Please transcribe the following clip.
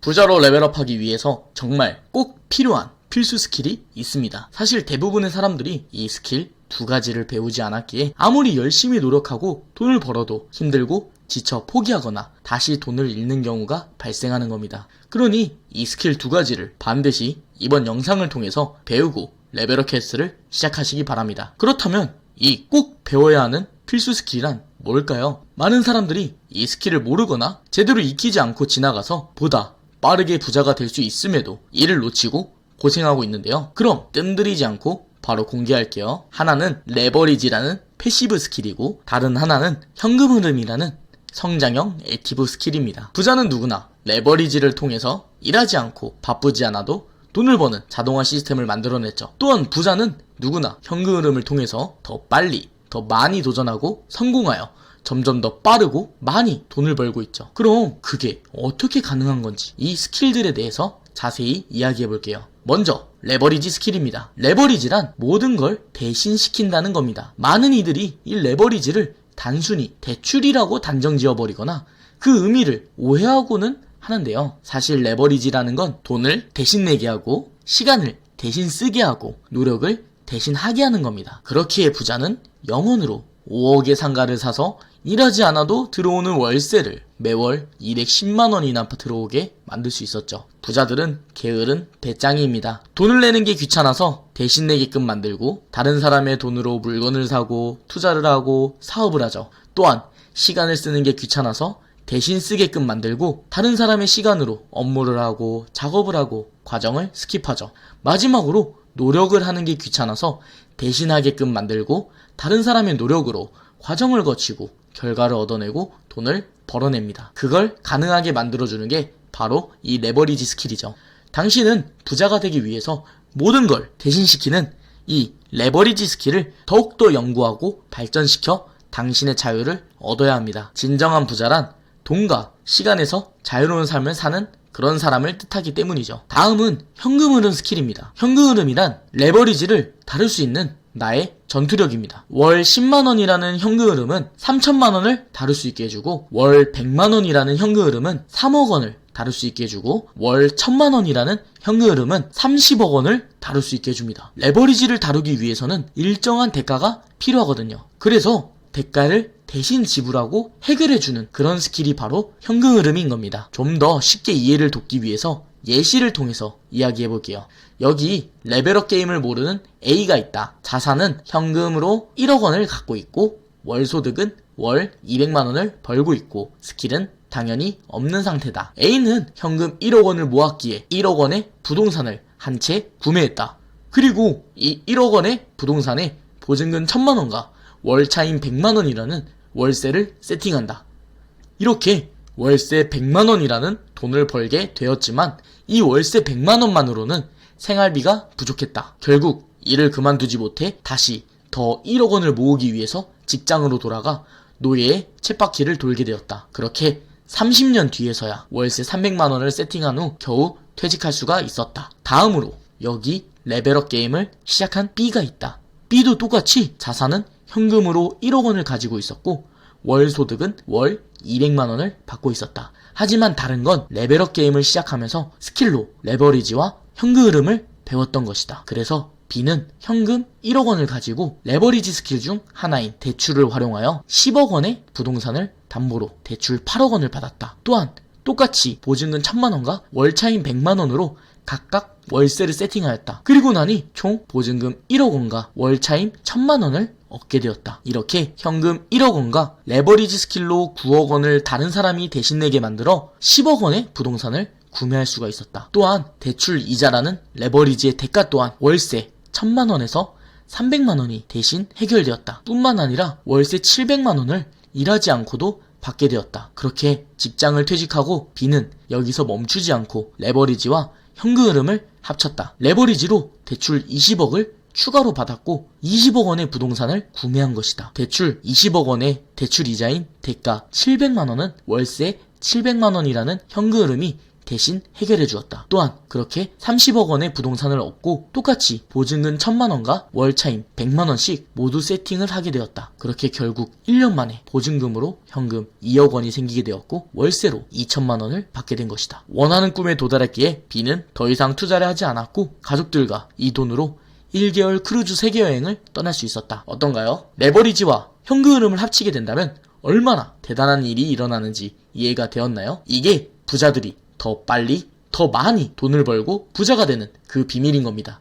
부자로 레벨업하기 위해서 정말 꼭 필요한 필수 스킬이 있습니다. 사실 대부분의 사람들이 이 스킬 두 가지를 배우지 않았기에 아무리 열심히 노력하고 돈을 벌어도 힘들고 지쳐 포기하거나 다시 돈을 잃는 경우가 발생하는 겁니다. 그러니 이 스킬 두 가지를 반드시 이번 영상을 통해서 배우고 레벨업 퀘스트를 시작하시기 바랍니다. 그렇다면 이 꼭 배워야 하는 필수 스킬이란 뭘까요? 많은 사람들이 이 스킬을 모르거나 제대로 익히지 않고 지나가서 보다 빠르게 부자가 될 수 있음에도 이를 놓치고 고생하고 있는데요. 그럼 뜸들이지 않고 바로 공개할게요. 하나는 레버리지라는 패시브 스킬이고 다른 하나는 현금 흐름이라는 성장형 액티브 스킬입니다. 부자는 누구나 레버리지를 통해서 일하지 않고 바쁘지 않아도 돈을 버는 자동화 시스템을 만들어냈죠. 또한 부자는 누구나 현금 흐름을 통해서 더 빨리, 더 많이 도전하고 성공하여 점점 더 빠르고 많이 돈을 벌고 있죠. 그럼 그게 어떻게 가능한 건지 이 스킬들에 대해서 자세히 이야기해 볼게요. 먼저 레버리지 스킬입니다. 레버리지란 모든 걸 대신시킨다는 겁니다. 많은 이들이 이 레버리지를 단순히 대출이라고 단정 지어버리거나 그 의미를 오해하고는 하는데요. 사실 레버리지라는 건 돈을 대신 내게 하고 시간을 대신 쓰게 하고 노력을 대신 하게 하는 겁니다. 그렇기에 부자는 영원으로 5억의 상가를 사서 일하지 않아도 들어오는 월세를 매월 210만원이나 들어오게 만들 수 있었죠. 부자들은 게으른 배짱이입니다. 돈을 내는 게 귀찮아서 대신 내게끔 만들고 다른 사람의 돈으로 물건을 사고 투자를 하고 사업을 하죠. 또한 시간을 쓰는 게 귀찮아서 대신 쓰게끔 만들고 다른 사람의 시간으로 업무를 하고 작업을 하고 과정을 스킵하죠. 마지막으로 노력을 하는 게 귀찮아서 대신하게끔 만들고 다른 사람의 노력으로 과정을 거치고 결과를 얻어내고 돈을 벌어냅니다. 그걸 가능하게 만들어주는 게 바로 이 레버리지 스킬이죠. 당신은 부자가 되기 위해서 모든 걸 대신시키는 이 레버리지 스킬을 더욱더 연구하고 발전시켜 당신의 자유를 얻어야 합니다. 진정한 부자란 돈과 시간에서 자유로운 삶을 사는 그런 사람을 뜻하기 때문이죠. 다음은 현금 흐름 스킬입니다. 현금 흐름이란 레버리지를 다룰 수 있는 나의 전투력입니다. 월 10만원이라는 현금 흐름은 3천만원을 다룰 수 있게 해주고 월 100만원이라는 현금 흐름은 3억원을 다룰 수 있게 해주고 월 1000만원이라는 현금 흐름은 30억원을 다룰 수 있게 해줍니다. 레버리지를 다루기 위해서는 일정한 대가가 필요하거든요. 그래서 대가를 대신 지불하고 해결해주는 그런 스킬이 바로 현금 흐름인 겁니다. 좀 더 쉽게 이해를 돕기 위해서 예시를 통해서 이야기해볼게요. 여기 레벨업 게임을 모르는 A가 있다. 자산은 현금으로 1억원을 갖고 있고 월 소득은 월 200만원을 벌고 있고 스킬은 당연히 없는 상태다. A는 현금 1억원을 모았기에 1억원의 부동산을 한 채 구매했다. 그리고 이 1억원의 부동산에 보증금 1000만원과 월차임 100만원이라는 월세를 세팅한다. 이렇게 월세 100만원이라는 돈을 벌게 되었지만 이 월세 100만원만으로는 생활비가 부족했다. 결국 일을 그만두지 못해 다시 더 1억원을 모으기 위해서 직장으로 돌아가 노예의 쳇바퀴를 돌게 되었다. 그렇게 30년 뒤에서야 월세 300만원을 세팅한 후 겨우 퇴직할 수가 있었다. 다음으로 여기 레벨업 게임을 시작한 B가 있다. B도 똑같이 자산은 현금으로 1억원을 가지고 있었고 월 소득은 월 200만원을 받고 있었다. 하지만 다른 건 레벨업 게임을 시작하면서 스킬로 레버리지와 현금 흐름을 배웠던 것이다. 그래서 B는 현금 1억원을 가지고 레버리지 스킬 중 하나인 대출을 활용하여 10억원의 부동산을 담보로 대출 8억원을 받았다. 또한 똑같이 보증금 1000만원과 월차임 100만원으로 각각 월세를 세팅하였다. 그리고 나니 총 보증금 1억원과 월차임 1000만원을 얻게 되었다. 이렇게 현금 1억원과 레버리지 스킬로 9억원을 다른 사람이 대신 내게 만들어 10억원의 부동산을 구매할 수가 있었다. 또한 대출 이자라는 레버리지의 대가 또한 월세 1000만원에서 300만원이 대신 해결되었다. 뿐만 아니라 월세 700만원을 일하지 않고도 받게 되었다. 그렇게 직장을 퇴직하고 B는 여기서 멈추지 않고 레버리지와 현금 흐름을 합쳤다. 레버리지로 대출 20억을 추가로 받았고 20억원의 부동산을 구매한 것이다. 대출 20억원의 대출 이자인 대가 700만원은 월세 700만원이라는 현금 흐름이 대신 해결해 주었다. 또한 그렇게 30억 원의 부동산을 얻고 똑같이 보증금 1000만 원과 월차임 100만 원씩 모두 세팅을 하게 되었다. 그렇게 결국 1년 만에 보증금으로 현금 2억 원이 생기게 되었고 월세로 2천만 원을 받게 된 것이다. 원하는 꿈에 도달했기에 B는 더 이상 투자를 하지 않았고 가족들과 이 돈으로 1개월 크루즈 세계 여행을 떠날 수 있었다. 어떤가요? 레버리지와 현금 흐름을 합치게 된다면 얼마나 대단한 일이 일어나는지 이해가 되었나요? 이게 부자들이 더 빨리, 더 많이 돈을 벌고 부자가 되는 그 비밀인 겁니다.